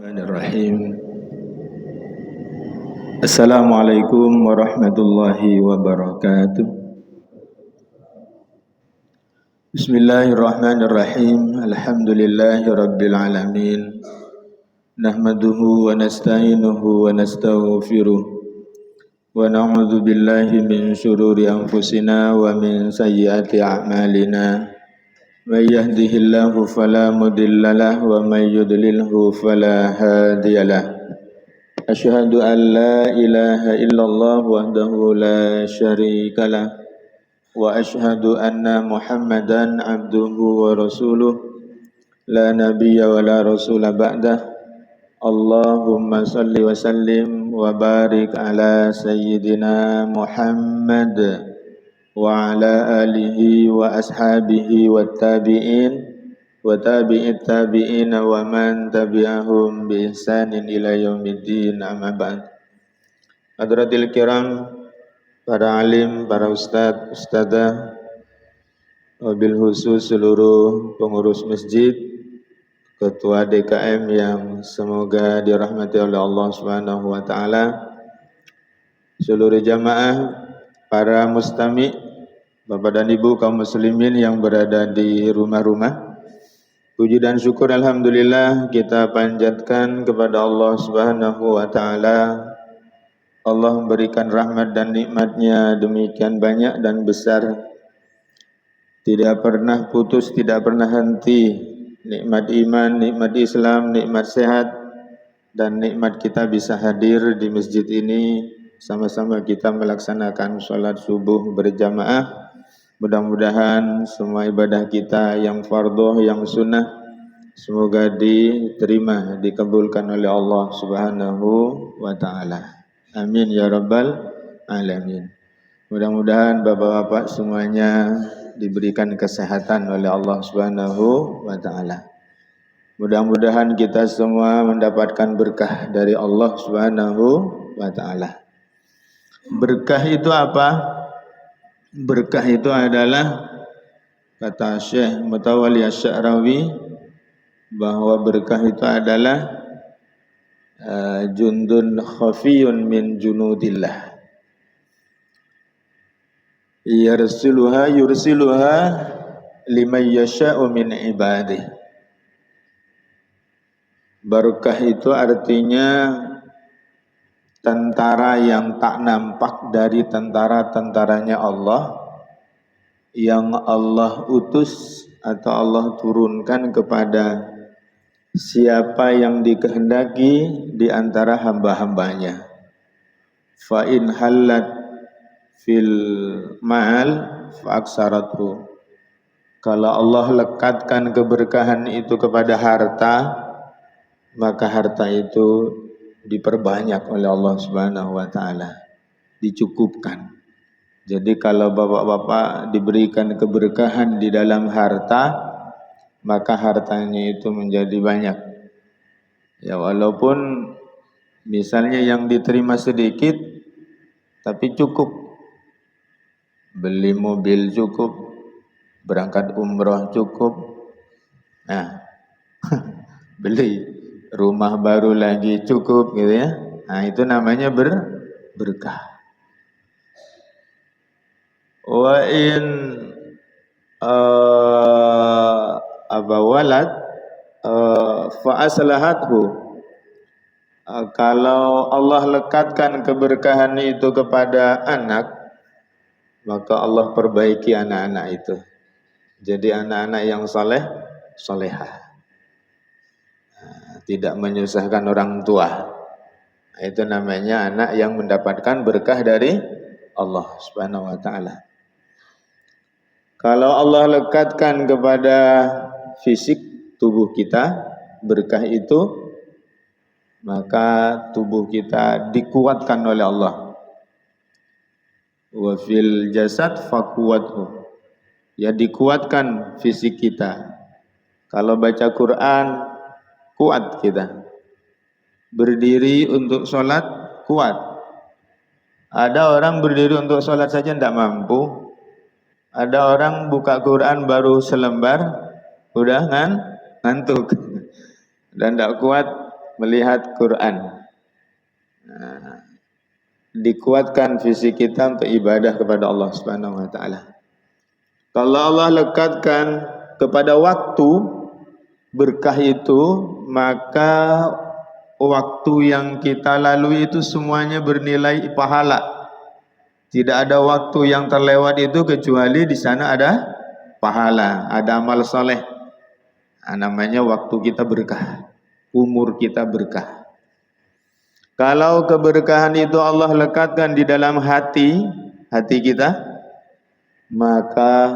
Bismillahirrahmanirrahim. Assalamualaikum warahmatullahi wabarakatuh. Bismillahirrahmanirrahim. Alhamdulillahi rabbil alamin. Nahmaduhu wa nasta'inuhu wa nastaghfiruh. Wa na'udzu billahi min syururi anfusina wa min sayyiati a'malina. May yahdihillahu fala mudhillalah wa may yudlilhu fala hadiyalah. Asyhadu an la ilaha illallah wahdahu la syarikalah wa asyhadu anna Muhammadan abduhu wa rasuluh la nabiyya wa la rasula ba'dah. Allahumma salli wa sallim wa barik ala sayyidina Muhammad wa ala alihi wa ashabihi wa tabi'in wa tabi'it tabi'ina wa man tabi'ahum bi ihsanin ila yaumiddin, amma ba'd. Hadratil kiram, para alim, para ustadz, ustadzah, wabil khusus seluruh pengurus masjid, ketua DKM yang semoga dirahmati oleh Allah Subhanahu wa taala, seluruh jamaah, para mustami, Bapak dan Ibu kaum muslimin yang berada di rumah-rumah. Puji dan syukur alhamdulillah kita panjatkan kepada Allah Subhanahu wa taala. Allah memberikan rahmat dan nikmatnya demikian banyak dan besar, tidak pernah putus, tidak pernah henti. Nikmat iman, nikmat Islam, nikmat sehat, dan nikmat kita bisa hadir di masjid ini, sama-sama kita melaksanakan sholat subuh berjamaah. Mudah-mudahan semua ibadah kita yang fardhu, yang sunnah, semoga diterima, dikabulkan oleh Allah Subhanahu wa taala. Amin ya rabbal alamin. Mudah-mudahan bapak-bapak semuanya diberikan kesehatan oleh Allah Subhanahu wa taala. Mudah-mudahan kita semua mendapatkan berkah dari Allah Subhanahu wa taala. Berkah itu apa? Berkah itu adalah, kata Syekh Mutawalli Asy-Sya'rawi, bahwa berkah itu adalah jundun khafiyun min junudillah yursiluha liman yasha'u min ibadih. Berkah itu artinya tentara yang tak nampak dari tentara-tentaranya Allah, yang Allah utus atau Allah turunkan kepada siapa yang dikehendaki di antara hamba-hambanya. Fa in halat fil ma'al fa aksarathu. Kalau Allah lekatkan keberkahan itu kepada harta, maka harta itu diperbanyak oleh Allah Subhanahu wa taala, dicukupkan. Jadi kalau bapak-bapak diberikan keberkahan di dalam harta, maka hartanya itu menjadi banyak. Ya, walaupun misalnya yang diterima sedikit tapi cukup. Beli mobil cukup, berangkat umroh cukup. Nah, beli rumah baru lagi cukup gitu ya. Nah, itu namanya berkah. Wa in walad fa aslahathu. Kalau Allah lekatkan keberkahan itu kepada anak, maka Allah perbaiki anak-anak itu. Jadi anak-anak yang saleh, salehah. Tidak menyusahkan orang tua. Itu namanya anak yang mendapatkan berkah dari Allah Subhanahu wa taala. Kalau Allah lekatkan kepada fisik tubuh kita berkah itu, maka tubuh kita dikuatkan oleh Allah. Wa fil jasad faquwathu. Ya, dikuatkan fisik kita. Kalau baca Quran kuat kita. Berdiri untuk sholat kuat. Ada orang berdiri untuk sholat saja tidak mampu. Ada orang buka Quran baru selembar, udah ngantuk dan tidak kuat melihat Quran. Nah, dikuatkan fisik kita untuk ibadah kepada Allah Subhanahu wa taala. Kalau Allah lekatkan kepada waktu berkah itu, maka waktu yang kita lalui itu semuanya bernilai pahala. Tidak ada waktu yang terlewat itu kecuali di sana ada pahala, ada amal soleh. Nah, namanya waktu kita berkah, umur kita berkah. Kalau keberkahan itu Allah lekatkan di dalam hati kita, maka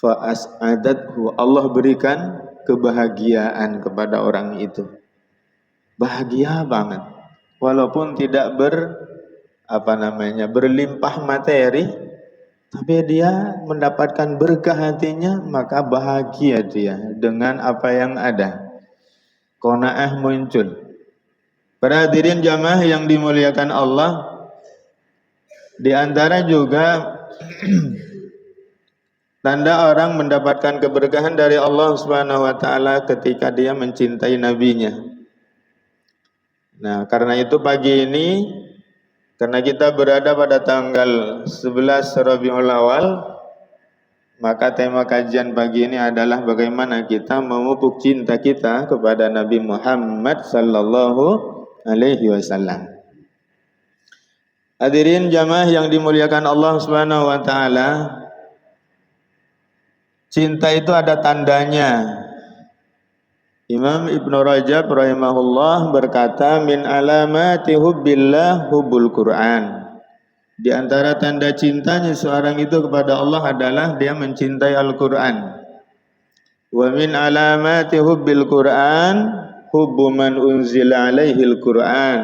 fa'as'adathu, Allah berikan kebahagiaan kepada orang itu. Bahagia banget. Walaupun tidak berlimpah materi, tapi dia mendapatkan berkah hatinya, maka bahagia dia dengan apa yang ada. Qanaah muncul. Para hadirin jamaah yang dimuliakan Allah, di antara juga tanda orang mendapatkan keberkahan dari Allah Subhanahu wa taala ketika dia mencintai nabinya. Nah, karena itu pagi ini, karena kita berada pada tanggal 11 Rabiul Awal, maka tema kajian pagi ini adalah bagaimana kita memupuk cinta kita kepada Nabi Muhammad sallallahu alaihi wasallam. Hadirin jamaah yang dimuliakan Allah Subhanahu wa taala, cinta itu ada tandanya. Imam Ibnu Rajab rahimahullah berkata, min alamati hubbillah hubbul Quran. Di antara tanda cintanya seorang itu kepada Allah adalah dia mencintai Al-Quran. Wa min alamati hubbil Quran hubbu man unzila alaihi Al-Quran,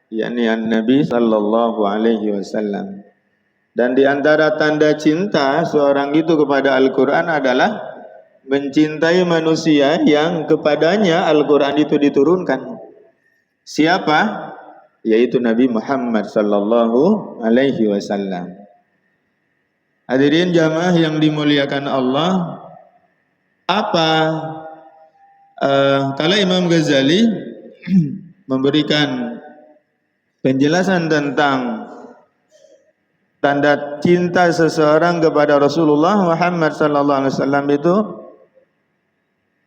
yakni an-Nabi sallallahu alaihi wasallam. Dan di antara tanda cinta seorang itu kepada Al-Quran adalah mencintai manusia yang kepadanya Al-Quran itu diturunkan. Siapa? Yaitu Nabi Muhammad sallallahu alaihi wasallam. Hadirin jamaah yang dimuliakan Allah, kalau Imam Ghazali memberikan penjelasan tentang tanda cinta seseorang kepada Rasulullah Muhammad sallallahu alaihi wasallam itu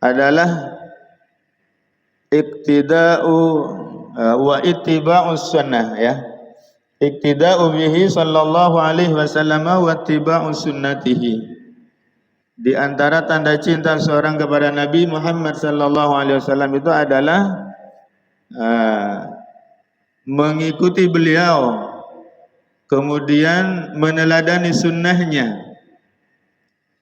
adalah iktida'u wa ittiba'us sunnah, ya. Iktida'u bihi sallallahu alaihi wasallam wa ittiba'u sunnatihi. Di antara tanda cinta seorang kepada Nabi Muhammad sallallahu alaihi wasallam itu adalah mengikuti beliau, kemudian meneladani sunnahnya,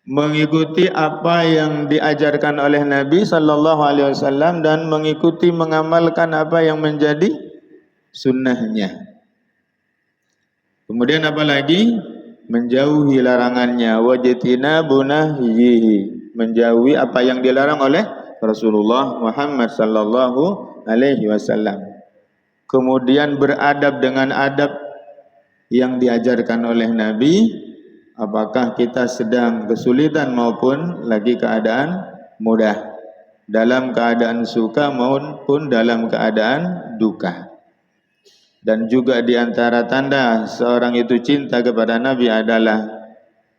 mengikuti apa yang diajarkan oleh Nabi sallallahu alaihi wasallam dan mengikuti mengamalkan apa yang menjadi sunnahnya. Kemudian apa lagi? Menjauhi larangannya, wajtinabun nahyihi, menjauhi apa yang dilarang oleh Rasulullah Muhammad sallallahu alaihi wasallam. Kemudian beradab dengan adab yang diajarkan oleh Nabi. Apakah kita sedang kesulitan maupun lagi keadaan mudah, dalam keadaan suka maupun dalam keadaan duka. Dan juga di antara tanda seorang itu cinta kepada Nabi adalah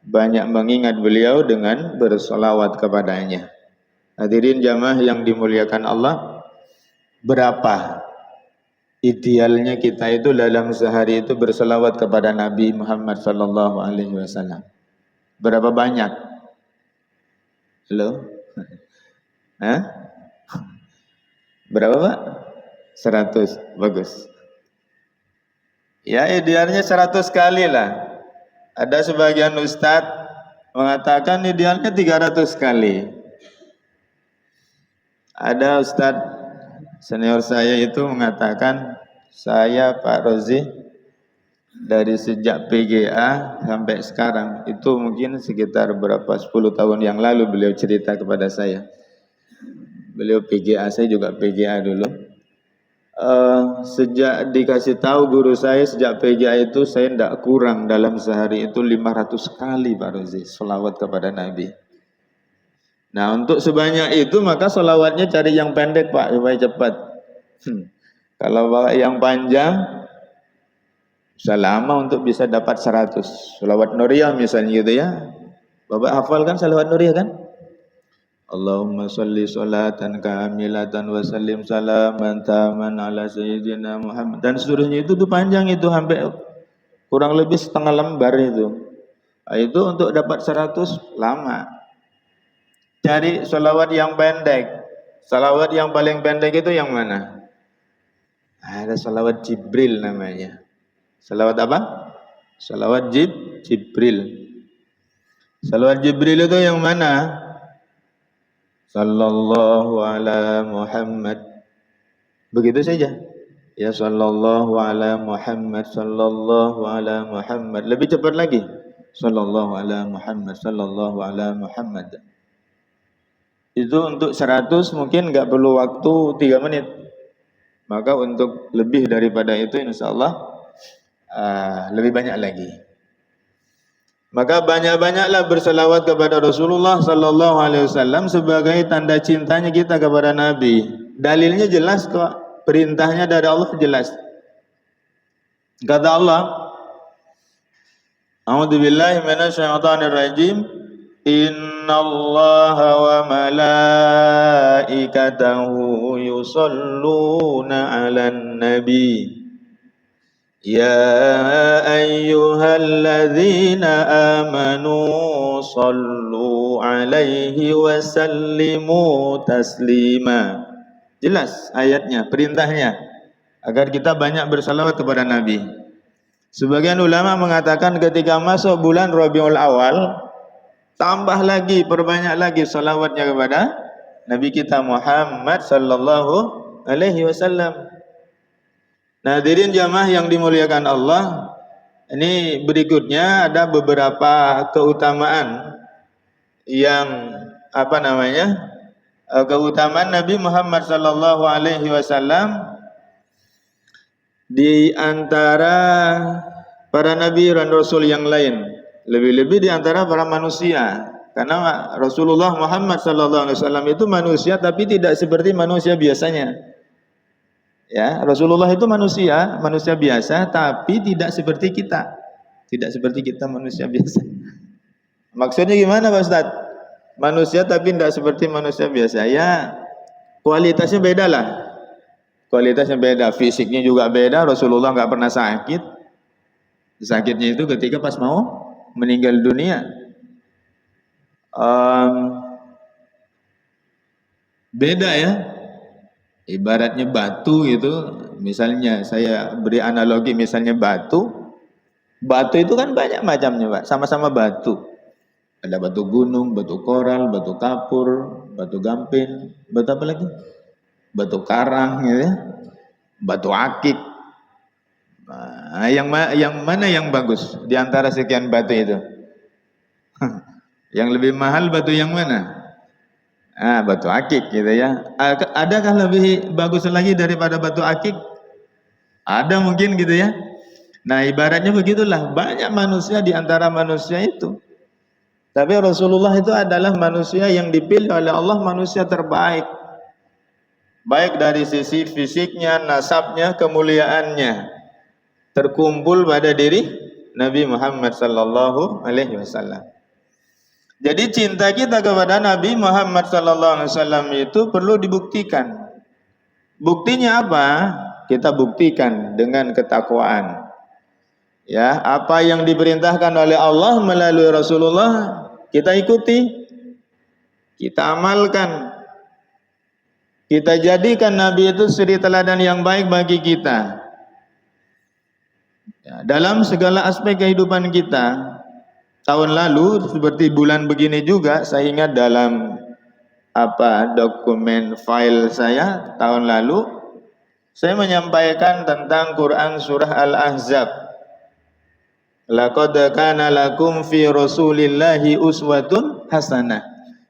banyak mengingat beliau dengan bersolawat kepadanya. Hadirin jamaah yang dimuliakan Allah, berapa idealnya kita itu dalam sehari itu berselawat kepada Nabi Muhammad sallallahu alaihi wasallam? Berapa banyak? Halo? Hah? Berapa, Pak? 100. Bagus. Ya, idealnya 100 kali lah. Ada sebagian ustadz mengatakan idealnya 300 kali. Ada ustadz senior saya itu mengatakan, saya Pak Rozi dari sejak PGA sampai sekarang, itu mungkin sekitar 10 tahun yang lalu beliau cerita kepada saya. Beliau PGA, saya juga PGA dulu. Sejak dikasih tahu guru saya, sejak PGA itu saya tidak kurang dalam sehari itu 500 kali Pak Rozi selawat kepada Nabi. Nah, untuk sebanyak itu maka selawatnya cari yang pendek Pak, supaya cepat. Kalau bawa yang panjang, bisa lama untuk bisa dapat 100. Salawat Nuriyah misalnya gitu ya. Bapak hafal kan salawat Nuriyah kan? Allahumma salli salatan kamilatan wa sallim salaman taman ala sayyidina Muhammad. Dan seterusnya itu tuh panjang itu sampai kurang lebih setengah lembar itu. Nah, itu untuk dapat 100 lama. Cari salawat yang pendek. Salawat yang paling pendek itu yang mana? Ada salawat Jibril namanya. Salawat apa? Salawat Jibril. Salawat Jibril itu yang mana? Sallallahu ala Muhammad. Begitu saja. Ya sallallahu ala Muhammad, sallallahu ala Muhammad. Lebih cepat lagi. Sallallahu ala Muhammad, sallallahu ala Muhammad. Itu untuk 100 mungkin enggak perlu waktu 3 menit. Maka untuk lebih daripada itu insyaallah lebih banyak lagi. Maka banyak-banyaklah berselawat kepada Rasulullah sallallahu alaihi wasallam sebagai tanda cintanya kita kepada Nabi. Dalilnya jelas kok, perintahnya dari Allah jelas. Kata Allah, A'udzubillahi minasyaitonir rajim. Innallaha wa malaikatahu yusholluna 'alan nabi. Ya ayyuhalladzina amanu sallu 'alaihi wa sallimu taslima. Jelas ayatnya, perintahnya agar kita banyak bersalawat kepada Nabi. Sebagian ulama mengatakan ketika masuk bulan Rabiul Awal, tambah lagi, perbanyak lagi salawatnya kepada Nabi kita Muhammad sallallahu alaihi wasallam. Hadirin jamaah yang dimuliakan Allah, ini berikutnya ada beberapa keutamaan yang keutamaan Nabi Muhammad sallallahu alaihi wasallam di antara para nabi dan rasul yang lain, lebih-lebih di antara para manusia. Karena Rasulullah Muhammad sallallahu alaihi wasallam itu manusia tapi tidak seperti manusia biasanya. Ya, Rasulullah itu manusia biasa tapi tidak seperti kita. Tidak seperti kita manusia biasa. Maksudnya gimana Pak Ustaz? Manusia tapi tidak seperti manusia biasa. Ya, kualitasnya beda lah. Kualitasnya beda, fisiknya juga beda. Rasulullah nggak pernah sakit. Sakitnya itu ketika pas mau meninggal dunia. Beda ya. Ibaratnya batu gitu, misalnya saya beri analogi misalnya batu itu kan banyak macamnya Pak, sama-sama batu. Ada batu gunung, batu koral, batu kapur, batu gamping, batu apa lagi? Batu karang gitu ya, batu akik. Nah, yang mana yang bagus di antara sekian batu itu? Yang lebih mahal batu yang mana? Batu akik gitu ya. Adakah lebih bagus lagi daripada batu akik? Ada mungkin gitu ya. Nah ibaratnya begitulah, banyak manusia di antara manusia itu. Tapi Rasulullah itu adalah manusia yang dipilih oleh Allah, manusia terbaik. Baik dari sisi fisiknya, nasabnya, kemuliaannya. Terkumpul pada diri Nabi Muhammad sallallahu alaihi wasallam. Jadi cinta kita kepada Nabi Muhammad sallallahu alaihi wasallam itu perlu dibuktikan. Buktinya apa? Kita buktikan dengan ketakwaan. Ya, apa yang diperintahkan oleh Allah melalui Rasulullah kita ikuti, kita amalkan. Kita jadikan Nabi itu suri teladan yang baik bagi kita. Ya, dalam segala aspek kehidupan kita. Tahun lalu seperti bulan begini juga saya ingat dalam dokumen file saya tahun lalu saya menyampaikan tentang Quran surah Al-Ahzab. Laqad kana lakum fi Rasulillahi uswatun hasanah.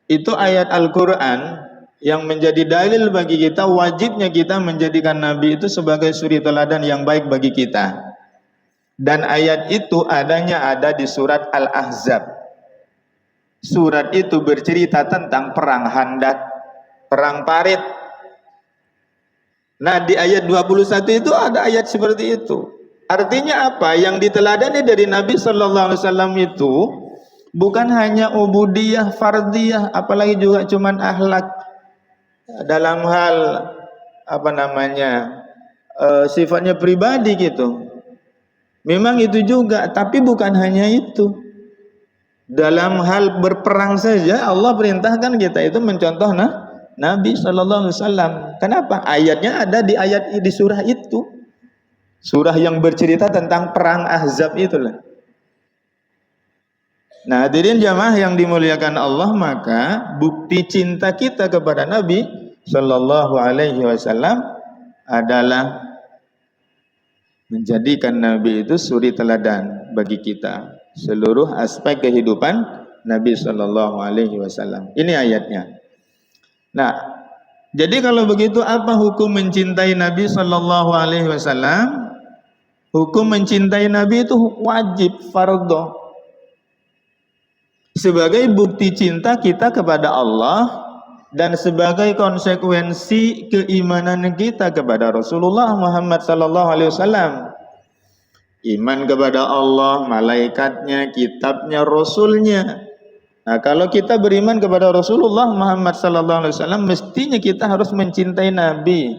Itu ayat Al-Qur'an yang menjadi dalil bagi kita wajibnya kita menjadikan Nabi itu sebagai suri teladan yang baik bagi kita. Dan ayat itu ada di surat Al-Ahzab. Surat itu bercerita tentang perang Handak, perang Parit. Nah, di ayat 21 itu ada ayat seperti itu. Artinya apa? Yang diteladani dari Nabi sallallahu alaihi wasallam itu bukan hanya ubudiyah fardiyah, apalagi juga cuman akhlak dalam hal apa namanya? Sifatnya pribadi gitu. Memang itu juga, tapi bukan hanya itu. Dalam hal berperang saja Allah perintahkan kita itu mencontoh Nabi sallallahu alaihi wasallam. Kenapa? Ayatnya ada di di surah itu. Surah yang bercerita tentang perang Ahzab itulah. Nah, hadirin jamaah yang dimuliakan Allah, maka bukti cinta kita kepada Nabi sallallahu alaihi wasallam adalah menjadikan Nabi itu suri teladan bagi kita. Seluruh aspek kehidupan Nabi sallallahu alaihi wasallam. Ini ayatnya. Nah, jadi kalau begitu apa hukum mencintai Nabi sallallahu alaihi wasallam? Hukum mencintai Nabi itu wajib, fardhu. Sebagai bukti cinta kita kepada Allah dan sebagai konsekuensi keimanan kita kepada Rasulullah Muhammad sallallahu alaihi wasallam. Iman kepada Allah, malaikatnya, kitabnya, rasulnya. Nah, kalau kita beriman kepada Rasulullah Muhammad sallallahu alaihi wasallam, mestinya kita harus mencintai Nabi.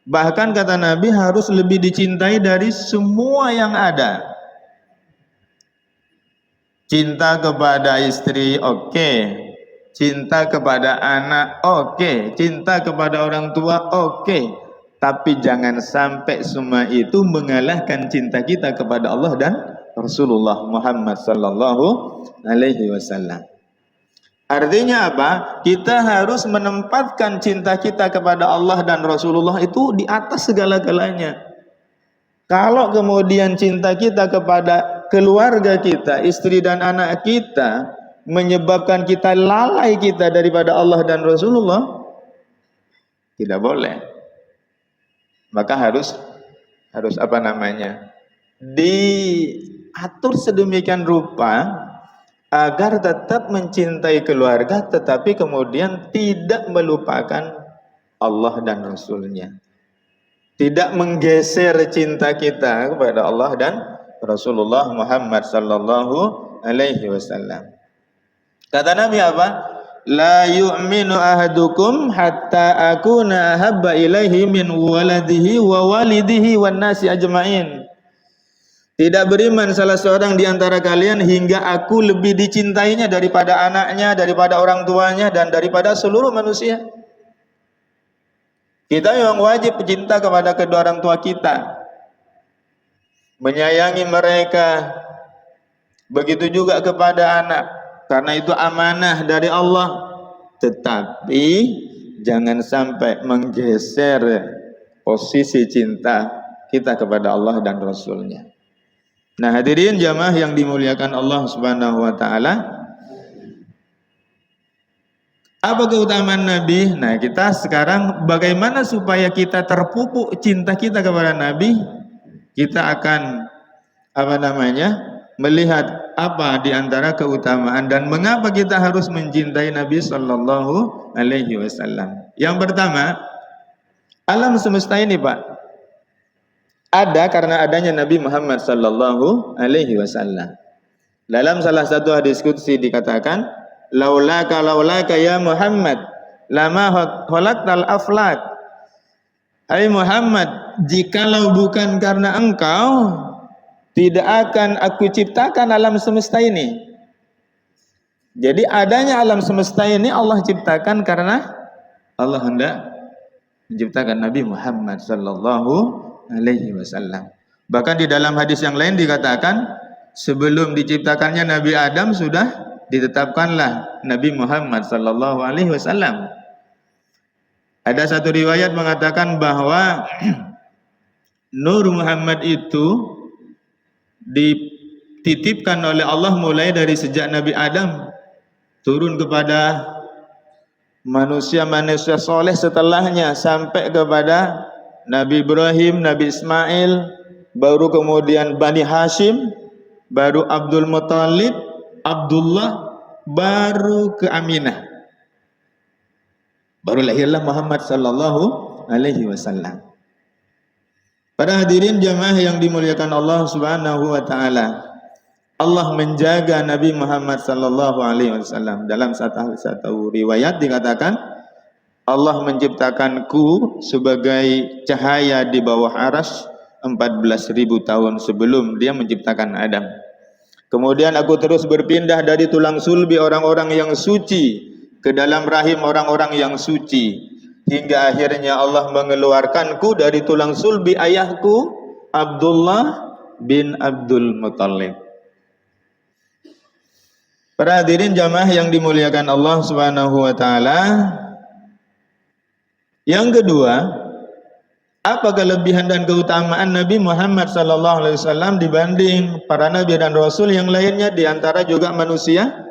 Bahkan kata Nabi harus lebih dicintai dari semua yang ada. Cinta kepada istri, oke. Cinta kepada anak, oke. Cinta kepada orang tua, oke. Tapi jangan sampai semua itu mengalahkan cinta kita kepada Allah dan Rasulullah Muhammad sallallahu alaihi wasallam. Artinya apa? Kita harus menempatkan cinta kita kepada Allah dan Rasulullah itu di atas segala-galanya. Kalau kemudian cinta kita kepada keluarga kita, istri dan anak kita menyebabkan kita lalai kita daripada Allah dan Rasulullah, tidak boleh. Maka harus apa namanya? Diatur sedemikian rupa agar tetap mencintai keluarga tetapi kemudian tidak melupakan Allah dan Rasulnya. Tidak menggeser cinta kita kepada Allah dan Rasulullah Muhammad sallallahu alaihi wasallam. Kata Nabi apa? La yu'minu ahadukum hatta akuna ahabba ilaihi min waladihi wa walidihi wan nasi ajmain. Tidak beriman salah seorang di antara kalian hingga aku lebih dicintainya daripada anaknya, daripada orang tuanya dan daripada seluruh manusia. Kita memang wajib cinta kepada kedua orang tua kita, menyayangi mereka, begitu juga kepada anak, karena itu amanah dari Allah. Tetapi jangan sampai menggeser posisi cinta kita kepada Allah dan Rasulnya. Nah, hadirin jamaah yang dimuliakan Allah Subhanahu wa taala, apa keutamaan Nabi? Nah, kita sekarang bagaimana supaya kita terpupuk cinta kita kepada Nabi? Kita akan apa namanya? Melihat apa di antara keutamaan dan mengapa kita harus mencintai Nabi sallallahu alaihi wasallam. Yang pertama, alam semesta ini, Pak, ada karena adanya Nabi Muhammad sallallahu alaihi wasallam. Dalam salah satu hadis qudsi dikatakan, laulaka ya Muhammad lama khalaqtal aflak. Hai Muhammad, jikalau bukan karena engkau, tidak akan aku ciptakan alam semesta ini. Jadi adanya alam semesta ini Allah ciptakan karena Allah hendak menciptakan Nabi Muhammad sallallahu alaihi wasallam. Bahkan di dalam hadis yang lain dikatakan sebelum diciptakannya Nabi Adam sudah ditetapkanlah Nabi Muhammad sallallahu alaihi wasallam. Ada satu riwayat mengatakan bahwa Nur Muhammad itu dititipkan oleh Allah mulai dari sejak Nabi Adam turun kepada manusia-manusia soleh setelahnya sampai kepada Nabi Ibrahim, Nabi Ismail, baru kemudian Bani Hashim, baru Abdul Muttalib, Abdullah, baru ke Aminah. Baru lahirlah Muhammad sallallahu alaihi wasallam. Para hadirin jamaah yang dimuliakan Allah Subhanahu wa taala. Allah menjaga Nabi Muhammad sallallahu alaihi wasallam. Dalam satu riwayat dikatakan Allah menciptakanku sebagai cahaya di bawah arsy 14.000 tahun sebelum dia menciptakan Adam. Kemudian aku terus berpindah dari tulang sulbi orang-orang yang suci ke dalam rahim orang-orang yang suci, hingga akhirnya Allah mengeluarkanku dari tulang sulbi ayahku Abdullah bin Abdul Muttalib. Para hadirin jamaah yang dimuliakan Allah Subhanahu wa taala. Yang kedua, apa kelebihan dan keutamaan Nabi Muhammad sallallahu alaihi wasallam dibanding para nabi dan rasul yang lainnya, di antara juga manusia?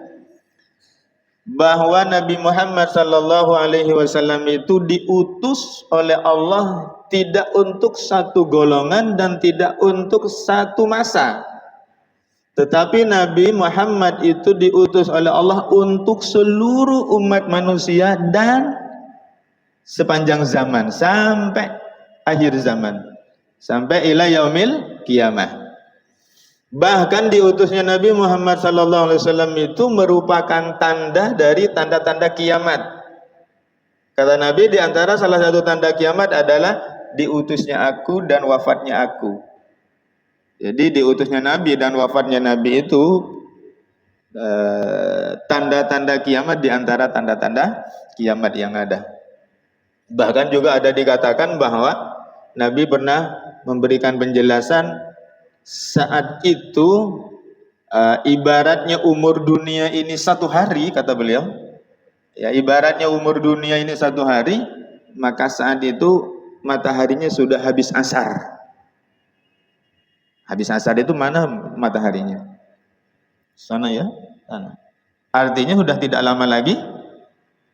Bahwa Nabi Muhammad sallallahu alaihi wasallam itu diutus oleh Allah tidak untuk satu golongan dan tidak untuk satu masa. Tetapi Nabi Muhammad itu diutus oleh Allah untuk seluruh umat manusia dan sepanjang zaman sampai akhir zaman, sampai ila yaumil qiyamah. Bahkan diutusnya Nabi Muhammad sallallahu alaihi wasallam itu merupakan tanda dari tanda-tanda kiamat. Kata Nabi, di antara salah satu tanda kiamat adalah diutusnya aku dan wafatnya aku. Jadi diutusnya Nabi dan wafatnya Nabi itu tanda-tanda kiamat di antara tanda-tanda kiamat yang ada. Bahkan juga ada dikatakan bahwa Nabi pernah memberikan penjelasan saat itu ibaratnya umur dunia ini satu hari, kata beliau. Ya, ibaratnya umur dunia ini satu hari, maka saat itu mataharinya sudah habis asar. Habis asar itu mana mataharinya? Sana ya, sana. Artinya sudah tidak lama lagi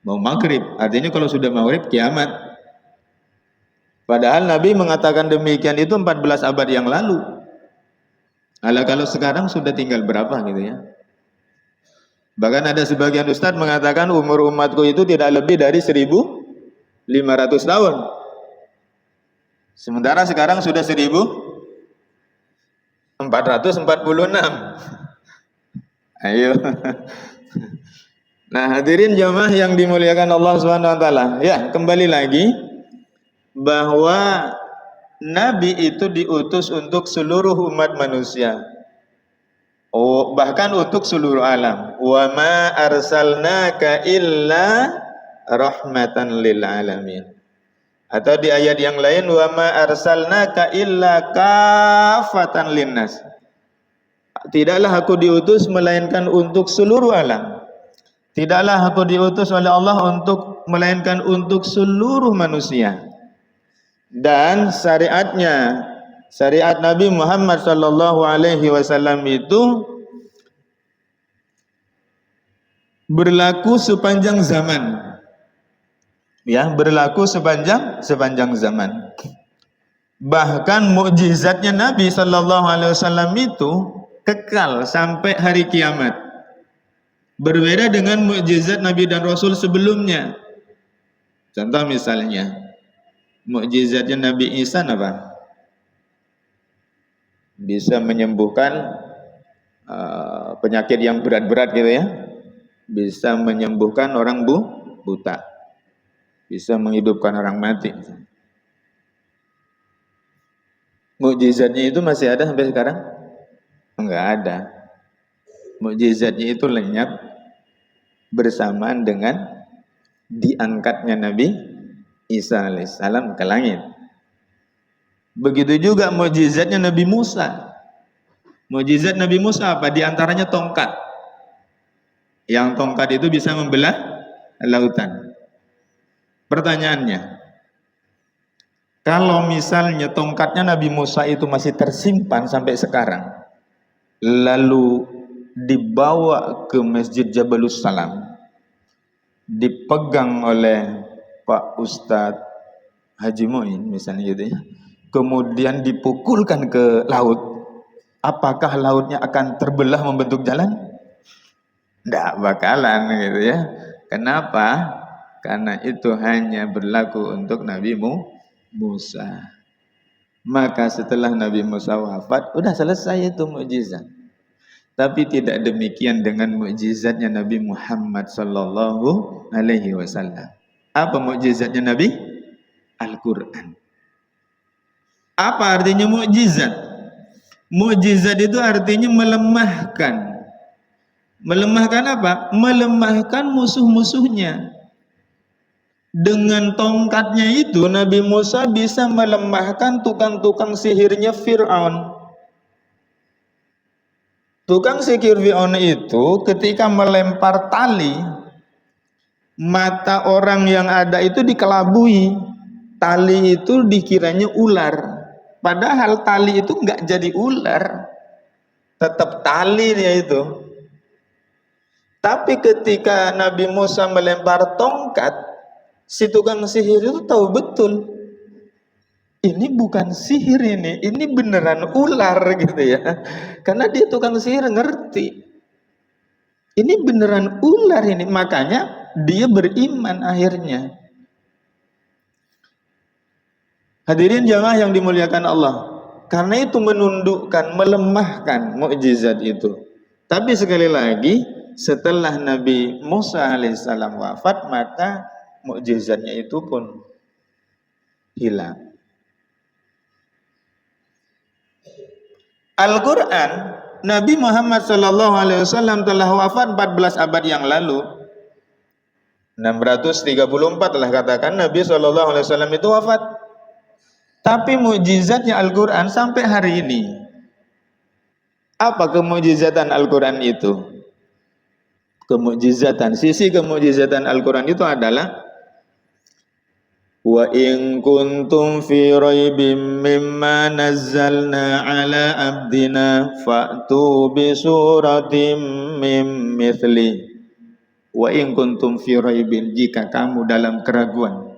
mau maghrib. Artinya kalau sudah maghrib kiamat. Padahal Nabi mengatakan demikian itu 14 abad yang lalu. Alah, kalau sekarang sudah tinggal berapa gitu ya. Bahkan ada sebagian ustadz mengatakan umur umatku itu tidak lebih dari 1.500 tahun. Sementara sekarang sudah 1.446. Ayo. Nah, hadirin jamaah yang dimuliakan Allah Subhanahu wa taala. Ya, kembali lagi bahwa Nabi itu diutus untuk seluruh umat manusia. Oh, bahkan untuk seluruh alam. Wa ma arsalnaka illa rahmatan lil alamin. Atau di ayat yang lain, wa ma arsalnaka illa kafatan linnas. Tidaklah aku diutus melainkan untuk seluruh alam. Tidaklah aku diutus oleh Allah untuk melainkan untuk seluruh manusia. Dan syariatnya, syariat Nabi Muhammad sallallahu alaihi wasallam itu berlaku sepanjang zaman. Ya, berlaku sepanjang zaman. Bahkan mukjizatnya Nabi sallallahu alaihi wasallam itu kekal sampai hari kiamat. Berbeda dengan mukjizat Nabi dan Rasul sebelumnya. Contoh misalnya, mukjizatnya Nabi Isa apa? Bisa menyembuhkan penyakit yang berat-berat gitu ya. Bisa menyembuhkan orang buta. Bisa menghidupkan orang mati. Mukjizatnya itu masih ada sampai sekarang? Enggak ada. Mukjizatnya itu lenyap bersamaan dengan diangkatnya Nabi Isa alaihissalam ke langit. Begitu juga mukjizatnya Nabi Musa. Mukjizat Nabi Musa apa? Di antaranya tongkat. Yang tongkat itu bisa membelah lautan. Pertanyaannya, kalau misalnya tongkatnya Nabi Musa itu masih tersimpan sampai sekarang, lalu dibawa ke Masjid Jabalus Salam, dipegang oleh Pak Ustadz Haji Muin misalnya gitu ya, kemudian dipukulkan ke laut, apakah lautnya akan terbelah membentuk jalan? Tidak bakalan gitu ya. Kenapa? karena itu hanya berlaku untuk Nabi Musa. Maka setelah Nabi Musa wafat, udah selesai itu mukjizat. Tapi tidak demikian dengan mukjizatnya Nabi Muhammad sallallahu alaihi wasallam. Apa mukjizatnya Nabi? Al-Qur'an. Apa artinya mukjizat? Mukjizat itu artinya melemahkan. Melemahkan apa? Melemahkan musuh-musuhnya. Dengan tongkatnya itu Nabi Musa bisa melemahkan tukang-tukang sihirnya Fir'aun. Tukang sihir Fir'aun itu ketika melempar tali, mata orang yang ada itu dikelabui. Tali itu dikiranya ular. Padahal tali itu enggak jadi ular. Tetap tali dia itu. Tapi ketika Nabi Musa melempar tongkat, si tukang sihir itu tahu betul. Ini bukan sihir ini beneran ular gitu ya. Karena dia tukang sihir ngerti. Ini beneran ular ini, makanya dia beriman akhirnya. Hadirin jamaah yang dimuliakan Allah. Karena itu menundukkan, melemahkan mukjizat itu. Tapi sekali lagi, setelah Nabi Musa alaihissalam wafat, maka mukjizatnya itu pun hilang. Al-Quran, Nabi Muhammad SAW telah wafat 14 abad yang lalu. 634 lah katakan Nabi SAW itu wafat. Tapi mukjizatnya Al-Quran sampai hari ini. Apa kemukjizatan Al-Quran itu? Sisi kemukjizatan Al-Quran itu adalah wa in kuntum fi raibim mimma nazzalna ala abdina fa'tu bi suratim mim mithli. Wa in kuntum fi raibin, jika kamu dalam keraguan,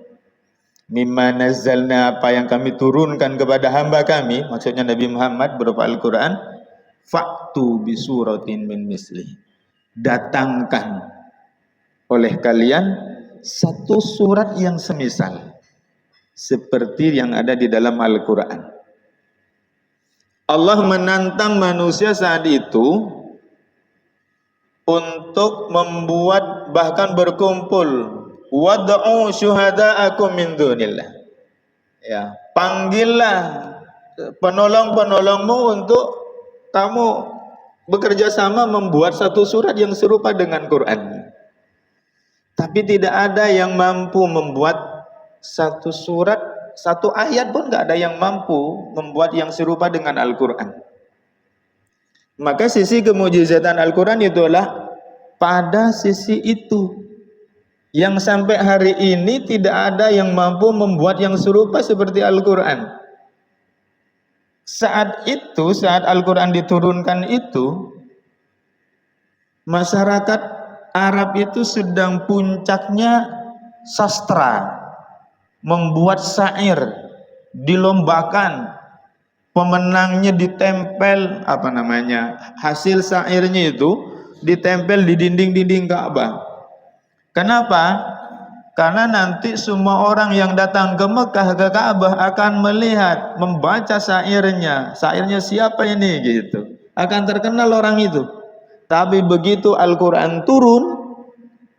mimma nazzalna, apa yang kami turunkan kepada hamba kami, maksudnya Nabi Muhammad berupa Al-Quran, fa'tu bi suratin min misli, datangkan oleh kalian satu surat yang semisal seperti yang ada di dalam Al-Quran. Allah menantang manusia saat itu untuk membuat, bahkan berkumpul, wad'u syuhada'akum min dunillah. Ya, panggillah penolong-penolongmu untuk kamu bekerja sama membuat satu surat yang serupa dengan Quran. Tapi tidak ada yang mampu membuat satu surat, satu ayat pun tidak ada yang mampu membuat yang serupa dengan Al-Quran. Maka sisi kemujizatan Al-Quran itulah pada sisi itu, yang sampai hari ini tidak ada yang mampu membuat yang serupa seperti Al-Quran. Saat itu, saat Al-Quran diturunkan itu, masyarakat Arab itu sedang puncaknya sastra, membuat syair, dilombakan, pemenangnya ditempel, hasil syairnya itu ditempel di dinding-dinding Ka'bah. Kenapa? Karena nanti semua orang yang datang ke Mekah, ke Ka'bah akan melihat, membaca syairnya. Syairnya siapa ini gitu. Akan terkenal orang itu. Tapi begitu Al-Quran turun,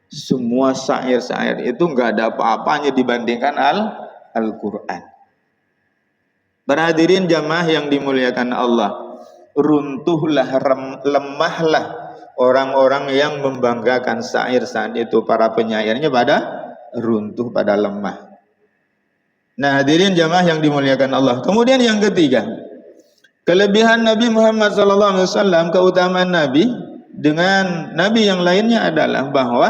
semua syair-syair itu nggak ada apa-apanya dibandingkan Al-Quran. Berhadirin jamaah yang dimuliakan Allah, runtuhlah, lemahlah orang-orang yang membanggakan syair saat itu, para penyairnya pada runtuh, pada lemah. Nah, hadirin jamaah yang dimuliakan Allah. Kemudian yang ketiga, kelebihan Nabi Muhammad SAW, keutamaan Nabi dengan Nabi yang lainnya adalah bahwa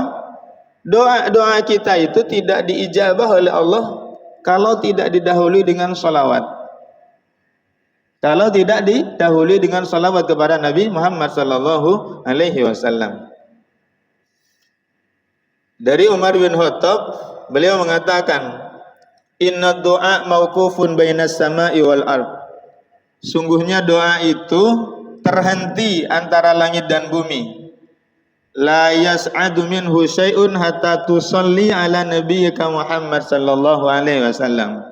doa-doa kita itu tidak diijabah oleh Allah kalau tidak didahului dengan salawat. Kalau tidak didahului dengan salawat kepada Nabi Muhammad sallallahu alaihi wasallam. Dari Umar bin Khattab, beliau mengatakan, "Inna doa mauqufun bainas sama'i wal ard." Sungguhnya doa itu terhenti antara langit dan bumi. la yas'adu minhu syai'un hatta tusalli ala nabiyyika Muhammad sallallahu alaihi wasallam.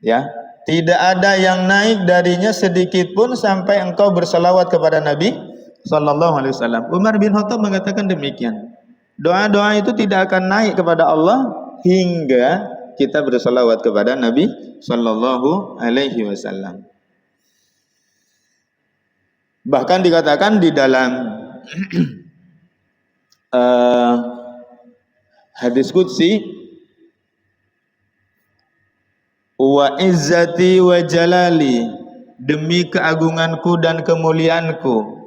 Ya, tidak ada yang naik darinya sedikit pun sampai engkau bersalawat kepada Nabi sallallahu alaihi wasallam. Umar bin Khattab mengatakan demikian. Doa-doa itu tidak akan naik kepada Allah hingga kita bersalawat kepada Nabi sallallahu alaihi wasallam. Bahkan dikatakan di dalam hadis qudsi, wa izzati wa jalali, demi keagunganku dan kemuliaanku,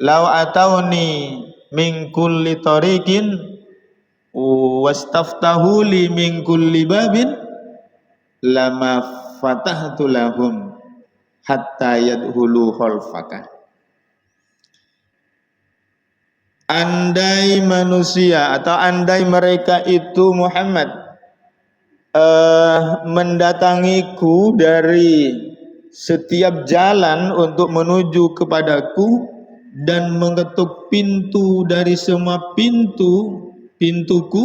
law atauni min kulli tariqin wastaftahu li min kulli babin lama fatahtu lahum hatta yadhulu khalfaka. Andai manusia atau andai mereka itu Muhammad mendatangiku dari setiap jalan untuk menuju kepadaku dan mengetuk pintu dari semua pintuku,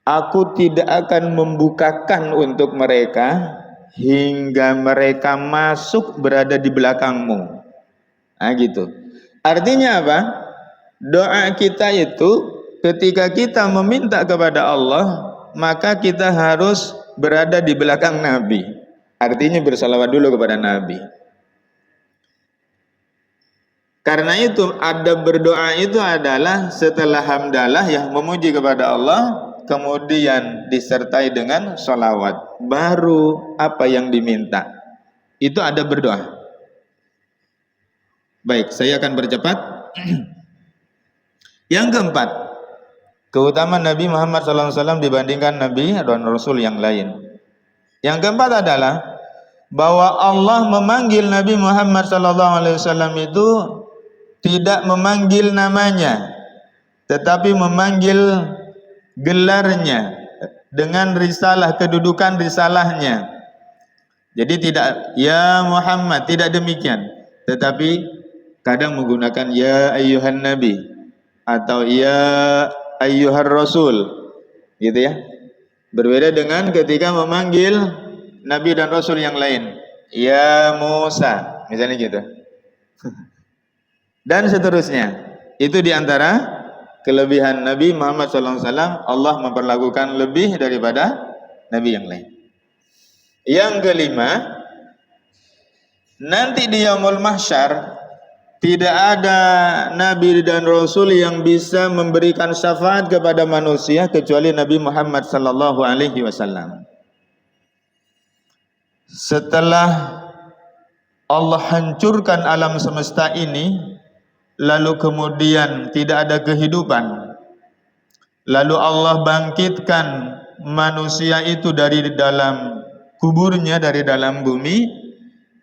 aku tidak akan membukakan untuk mereka hingga mereka masuk berada di belakangmu. Nah gitu. Artinya apa? Doa kita itu ketika kita meminta kepada Allah, maka kita harus berada di belakang Nabi. Artinya bersalawat dulu kepada Nabi. Karena itu adab berdoa itu adalah setelah hamdalah ya memuji kepada Allah, kemudian disertai dengan sholawat, baru apa yang diminta. Itu adab berdoa. Baik, saya akan bercepat. Yang keempat, keutamaan Nabi Muhammad SAW dibandingkan Nabi dan Rasul yang lain. Yang keempat adalah bahwa Allah memanggil Nabi Muhammad SAW itu tidak memanggil namanya, tetapi memanggil gelarnya dengan risalah, kedudukan risalahnya. Jadi tidak ya Muhammad, tidak demikian, tetapi kadang menggunakan ya ayyuhan nabi atau ya ayyuhar rasul, gitu ya. Berbeda dengan ketika memanggil nabi dan rasul yang lain, ya Musa, misalnya gitu. Dan seterusnya. Itu diantara kelebihan Nabi Muhammad SAW. Allah memperlakukan lebih daripada nabi yang lain. Yang kelima, nanti di Yaumul Mahsyar tidak ada nabi dan rasul yang bisa memberikan syafaat kepada manusia kecuali Nabi Muhammad SAW. Setelah Allah hancurkan alam semesta ini, lalu kemudian tidak ada kehidupan, lalu Allah bangkitkan manusia itu dari dalam kuburnya, dari dalam bumi,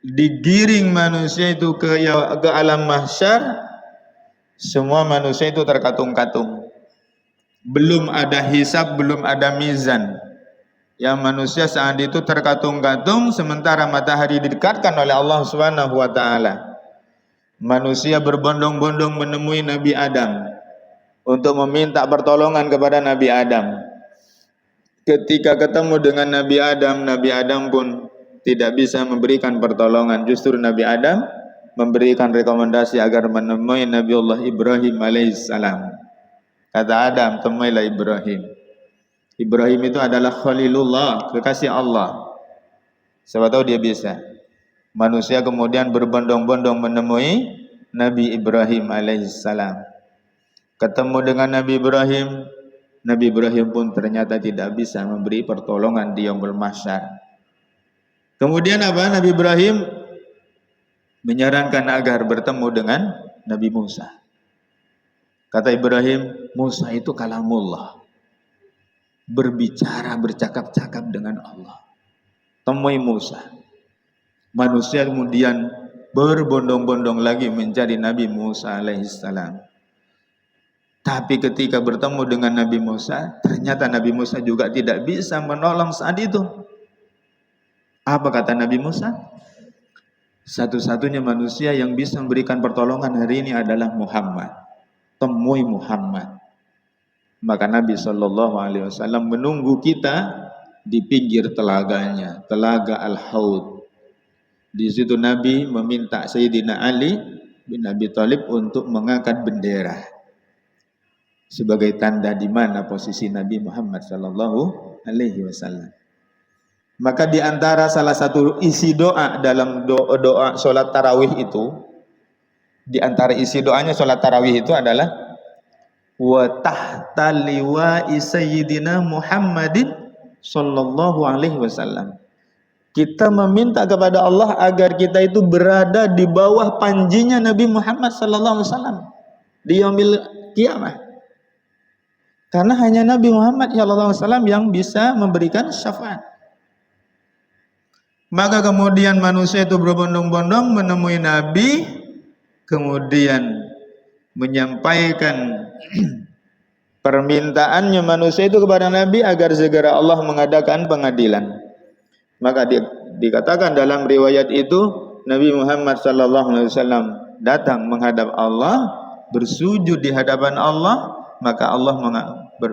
digiring manusia itu ke alam mahsyar. Semua manusia itu terkatung-katung, belum ada hisab, belum ada mizan. Yang manusia saat itu terkatung-katung, sementara matahari didekatkan oleh Allah Subhanahu wa taala. Manusia berbondong-bondong menemui Nabi Adam untuk meminta pertolongan kepada Nabi Adam. Ketika ketemu dengan Nabi Adam pun tidak bisa memberikan pertolongan. Justru Nabi Adam memberikan rekomendasi agar menemui Nabi Allah Ibrahim alaihissalam. Kata Adam, temuilah Ibrahim. Ibrahim itu adalah Khalilullah, kekasih Allah. Siapa tahu dia bisa. Manusia kemudian berbondong-bondong menemui Nabi Ibrahim alaihissalam. Ketemu dengan Nabi Ibrahim pun ternyata tidak bisa memberi pertolongan di Yaumul Mahsyar. Kemudian apa? Nabi Ibrahim menyarankan agar bertemu dengan Nabi Musa. Kata Ibrahim, Musa itu kalamullah, berbicara, bercakap-cakap dengan Allah. Temui Musa. Manusia kemudian berbondong-bondong lagi mencari Nabi Musa alaihissalam. Tapi ketika bertemu dengan Nabi Musa, ternyata Nabi Musa juga tidak bisa menolong saat itu. Apa kata Nabi Musa? Satu-satunya manusia yang bisa memberikan pertolongan hari ini adalah Muhammad. Temui Muhammad. Maka Nabi Shallallahu Alaihi Wasallam menunggu kita di pinggir telaganya, telaga Al-Haud. Di situ Nabi meminta Sayyidina Ali bin Abi Thalib untuk mengangkat bendera sebagai tanda di mana posisi Nabi Muhammad Shallallahu Alaihi Wasallam. Maka di antara salah satu isi doa dalam doa sholat tarawih itu, di antara isi doanya sholat tarawih itu adalah wa tahta liwa'i sayyidina Muhammadin sallallahu alaihi wasallam. Kita meminta kepada Allah agar kita itu berada di bawah panjinya Nabi Muhammad sallallahu alaihi wasallam di yaumil kiamah. Karena hanya Nabi Muhammad sallallahu alaihi wasallam yang bisa memberikan syafaat. Maka kemudian manusia itu berbondong-bondong menemui Nabi, kemudian menyampaikan permintaannya manusia itu kepada Nabi agar segera Allah mengadakan pengadilan. Maka dikatakan dalam riwayat itu Nabi Muhammad sallallahu alaihi wasallam datang menghadap Allah, bersujud di hadapan Allah, maka Allah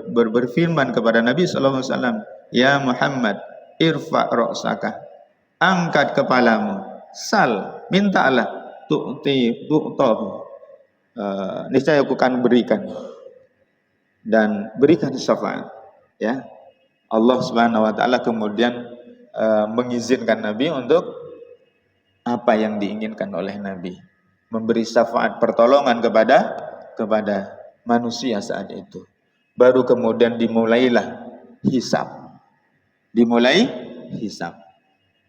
berfirman kepada Nabi sallallahu alaihi wasallam, "Ya Muhammad, irfa' ra'saka." Angkat kepalamu, sal, mintalah, tu'tahu. Niscaya aku akan berikan dan berikan syafaat. Ya, Allah Subhanahu Wa Taala kemudian mengizinkan Nabi untuk apa yang diinginkan oleh Nabi, memberi syafaat pertolongan kepada manusia saat itu. Baru kemudian dimulailah hisab, dimulai hisab.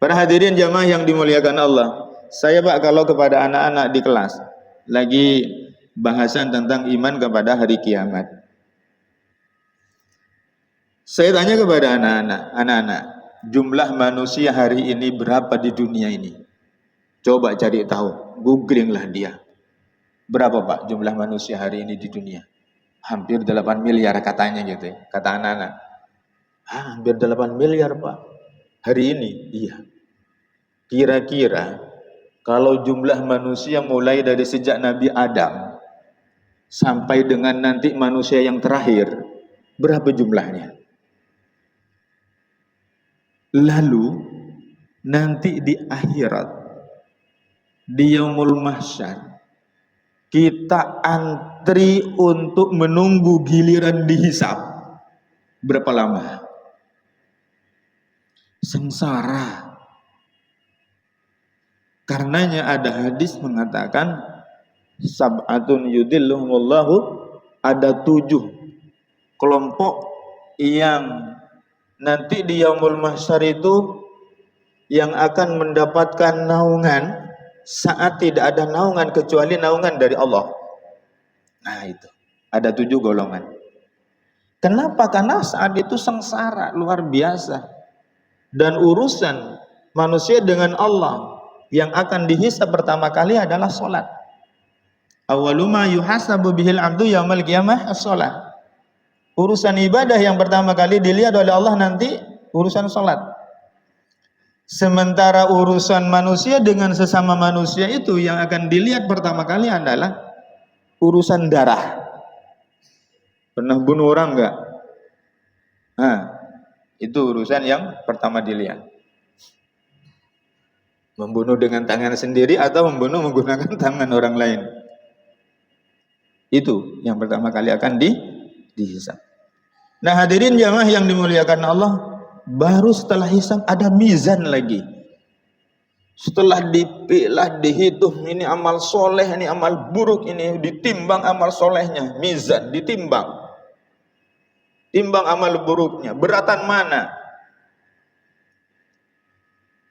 Para hadirin jamaah yang dimuliakan Allah, saya Pak kalau kepada anak-anak di kelas lagi bahasan tentang iman kepada hari kiamat. Saya tanya kepada anak-anak, jumlah manusia hari ini berapa di dunia ini? Coba cari tahu, googlinglah dia. Berapa Pak jumlah manusia hari ini di dunia? Hampir 8 miliar katanya gitu ya, kata anak-anak. Hampir 8 miliar Pak. Hari ini, iya. Kira-kira kalau jumlah manusia mulai dari sejak Nabi Adam sampai dengan nanti manusia yang terakhir, berapa jumlahnya? Lalu nanti di akhirat, di yaumul mahsyar, kita antri untuk menunggu giliran dihisab. Berapa lama? Sengsara. Karenanya ada hadis mengatakan sab'atun yudhilluhumullahu, ada 7 kelompok yang nanti di yaumul mahsyar itu yang akan mendapatkan naungan saat tidak ada naungan kecuali naungan dari Allah. Nah itu, ada 7 golongan. Kenapa? Karena saat itu sengsara luar biasa. Dan urusan manusia dengan Allah yang akan dihisab pertama kali adalah sholat. Awwaluma yuhasabu bihil abdu yaumal qiyamah as-sholat. Urusan ibadah yang pertama kali dilihat oleh Allah nanti urusan sholat. Sementara urusan manusia dengan sesama manusia itu yang akan dilihat pertama kali adalah urusan darah. Pernah bunuh orang enggak? Nah, itu urusan yang pertama dilihat. Membunuh dengan tangan sendiri atau membunuh menggunakan tangan orang lain. Itu yang pertama kali akan dihisab. Nah hadirin jamaah yang dimuliakan Allah, baru setelah hisab ada mizan lagi. Setelah dipilah, dihitung, ini amal soleh, ini amal buruk, ini ditimbang amal solehnya, mizan, ditimbang. Timbang amal buruknya, beratan mana?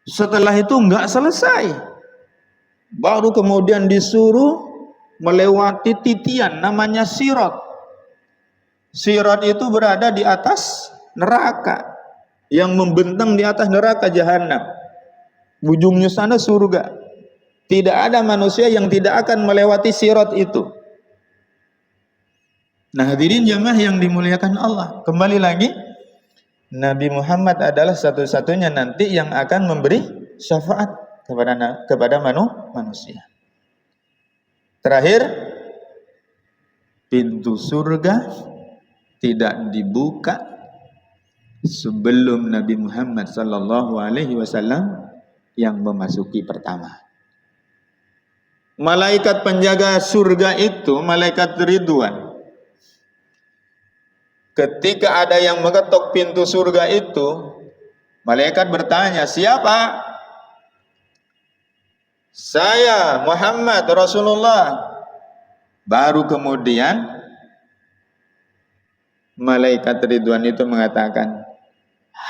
Setelah itu enggak selesai. Baru kemudian disuruh melewati titian, namanya sirat. Sirat itu berada di atas neraka, yang membentang di atas neraka jahanam. Ujungnya sana surga. Tidak ada manusia yang tidak akan melewati sirat itu. Nah hadirin jamaah yang dimuliakan Allah, kembali lagi, Nabi Muhammad adalah satu-satunya nanti yang akan memberi syafaat kepada manusia. Terakhir, pintu surga tidak dibuka sebelum Nabi Muhammad sallallahu alaihi wasallam yang memasuki pertama. Malaikat penjaga surga itu malaikat Ridwan. Ketika ada yang mengetok pintu surga itu, malaikat bertanya, "Siapa?" "Saya Muhammad Rasulullah." Baru kemudian malaikat Ridwan itu mengatakan,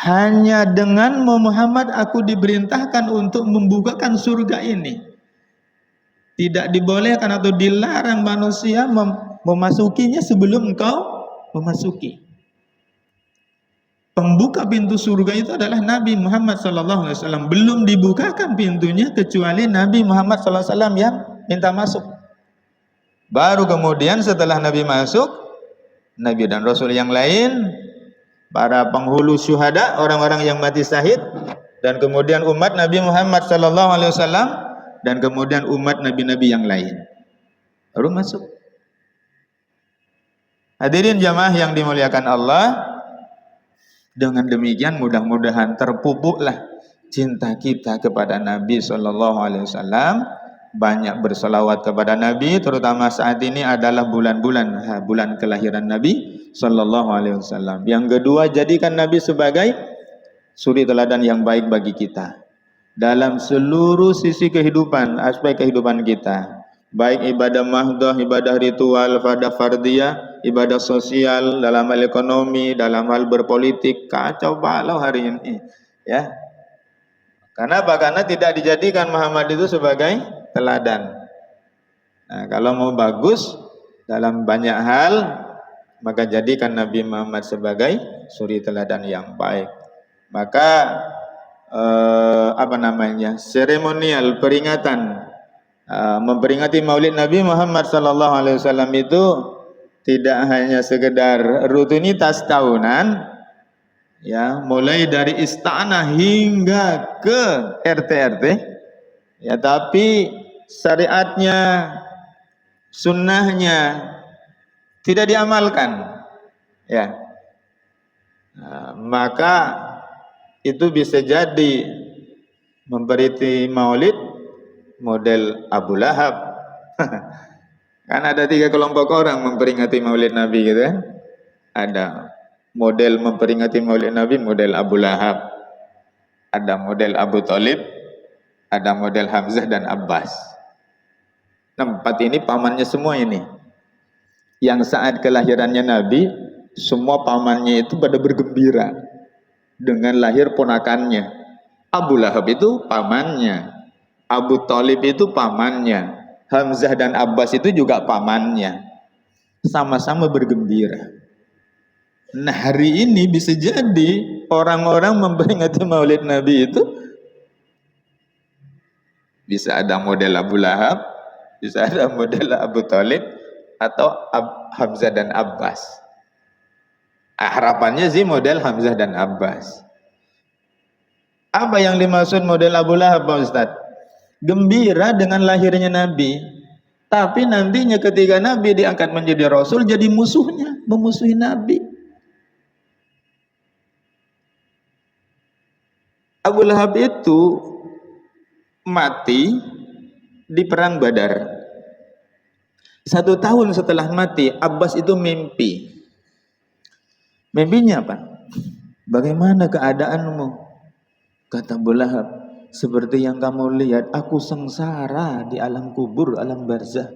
"Hanya denganmu Muhammad aku diperintahkan untuk membukakan surga ini. Tidak dibolehkan atau dilarang manusia memasukinya sebelum engkau memasuki." Pembuka pintu surga itu adalah Nabi Muhammad SAW. Belum dibukakan pintunya kecuali Nabi Muhammad SAW yang minta masuk. Baru kemudian setelah Nabi masuk, Nabi dan Rasul yang lain, para penghulu syuhada, orang-orang yang mati syahid, dan kemudian umat Nabi Muhammad SAW, dan kemudian umat nabi-nabi yang lain baru masuk. Hadirin jamaah yang dimuliakan Allah, dengan demikian mudah-mudahan terpupuklah cinta kita kepada Nabi SAW, banyak berselawat kepada Nabi, terutama saat ini adalah bulan kelahiran Nabi SAW. Yang kedua, jadikan Nabi sebagai suri teladan yang baik bagi kita dalam seluruh sisi kehidupan, aspek kehidupan kita, baik ibadah mahdoh, ibadah ritual, ibadah fardiyah, ibadah sosial, dalam hal ekonomi, dalam hal berpolitik, kacau balau hari ini, ya. Karena apa? Karena tidak dijadikan Muhammad itu sebagai teladan. Nah, kalau mau bagus dalam banyak hal, maka jadikan Nabi Muhammad sebagai suri teladan yang baik. Maka seremonial peringatan memperingati Maulid Nabi Muhammad SAW itu tidak hanya sekedar rutinitas tahunan, ya, mulai dari istana hingga ke RT, ya, tapi syariatnya, sunnahnya tidak diamalkan, ya. Maka itu bisa jadi memperingati Maulid model Abu Lahab. Kan ada 3 kelompok orang memperingati Maulid Nabi gitu kan. Ada model memperingati Maulid Nabi model Abu Lahab, ada model Abu Thalib, ada model Hamzah dan Abbas. 4 ini pamannya semua ini. Yang saat kelahirannya Nabi, semua pamannya itu pada bergembira dengan lahir ponakannya. Abu Lahab itu pamannya, Abu Thalib itu pamannya, Hamzah dan Abbas itu juga pamannya. Sama-sama bergembira. Nah, hari ini bisa jadi orang-orang memperingati Maulid Nabi itu bisa ada model Abu Lahab, bisa ada model Abu Thalib, atau Hamzah dan Abbas. Harapannya sih model Hamzah dan Abbas. Apa yang dimaksud model Abu Lahab, Pak Ustadz? Gembira dengan lahirnya Nabi, tapi nantinya ketika Nabi diangkat menjadi Rasul, jadi musuhnya, memusuhi Nabi. Abu Lahab itu mati di perang Badar. 1 tahun setelah mati, Abbas itu mimpi. Mimpinya apa? Bagaimana keadaanmu? Kata Abu Lahab, seperti yang kamu lihat, aku sengsara di alam kubur, alam barzah.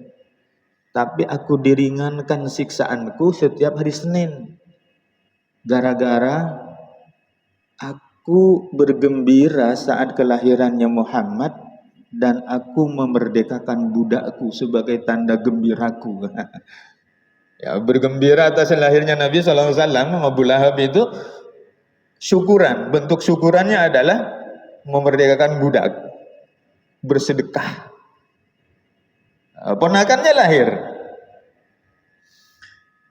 Tapi aku diringankan siksaanku setiap hari Senin. Gara-gara aku bergembira saat kelahirannya Muhammad, dan aku memerdekakan budakku sebagai tanda gembiraku. Ya, bergembira atas lahirnya Nabi SAW, Abu Lahab itu syukuran. Bentuk syukurannya adalah memerdekakan budak, bersedekah. Ponakannya lahir.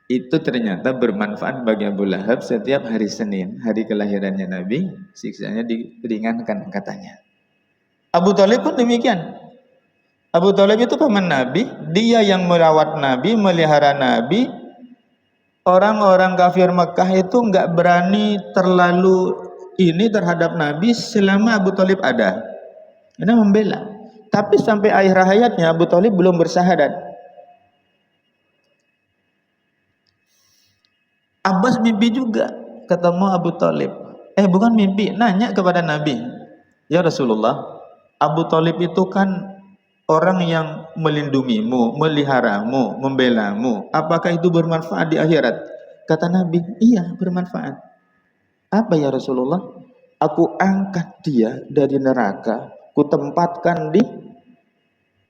Itu ternyata bermanfaat bagi Abu Lahab. Setiap hari Senin, hari kelahirannya Nabi, siksanya diringankan katanya. Abu Thalib pun demikian. Abu Thalib itu paman Nabi, dia yang merawat Nabi, melihara Nabi. Orang-orang kafir Mekah itu nggak berani terlalu ini terhadap Nabi selama Abu Thalib ada. Karena membela. Tapi sampai akhir hayatnya Abu Thalib belum bersyahadat. Abbas mimpi juga ketemu Abu Thalib. Bukan mimpi, nanya kepada Nabi. Ya Rasulullah, Abu Thalib itu kan orang yang melindungimu, meliharamu, membelamu. Apakah itu bermanfaat di akhirat? Kata Nabi, iya bermanfaat. Apa ya Rasulullah? Aku angkat dia dari neraka, ku tempatkan di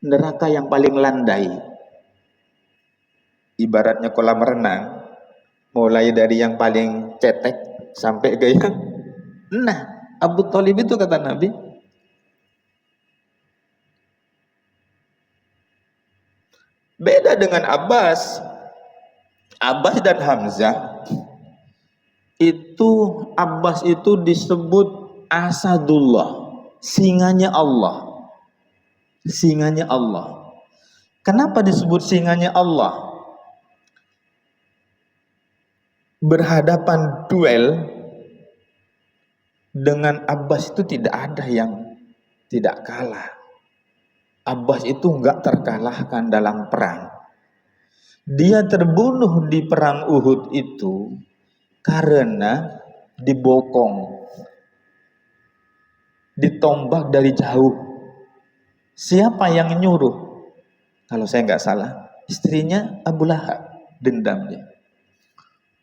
neraka yang paling landai. Ibaratnya kolam renang, mulai dari yang paling cetek sampai ke yang... Nah, Abu Thalib itu kata Nabi, beda dengan Abbas. Abbas dan Hamzah itu, Abbas itu disebut Asadullah, singanya Allah. Singanya Allah. Kenapa disebut singanya Allah? Berhadapan duel dengan Abbas itu tidak ada yang tidak kalah. Abbas itu enggak terkalahkan dalam perang. Dia terbunuh di perang Uhud itu karena dibokong, ditombak dari jauh. Siapa yang nyuruh? Kalau saya nggak salah, istrinya Abu Lahab. Dendam dia.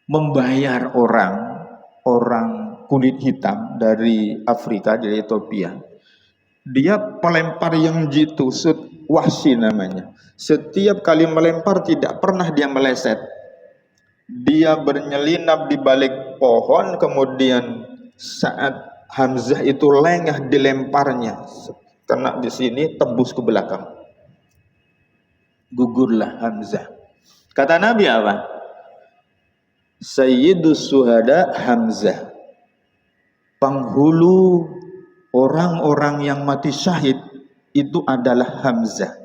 Membayar orang kulit hitam dari Afrika, dari Ethiopia. Dia pelempar yang jitu, Wahsy namanya. Setiap kali melempar tidak pernah dia meleset. Dia bernyelinap di balik pohon, kemudian saat Hamzah itu lengah dilemparnya, kena di sini, tembus ke belakang. Gugurlah Hamzah. Kata Nabi apa? Sayyidus Syuhada Hamzah. Penghulu orang-orang yang mati syahid itu adalah Hamzah.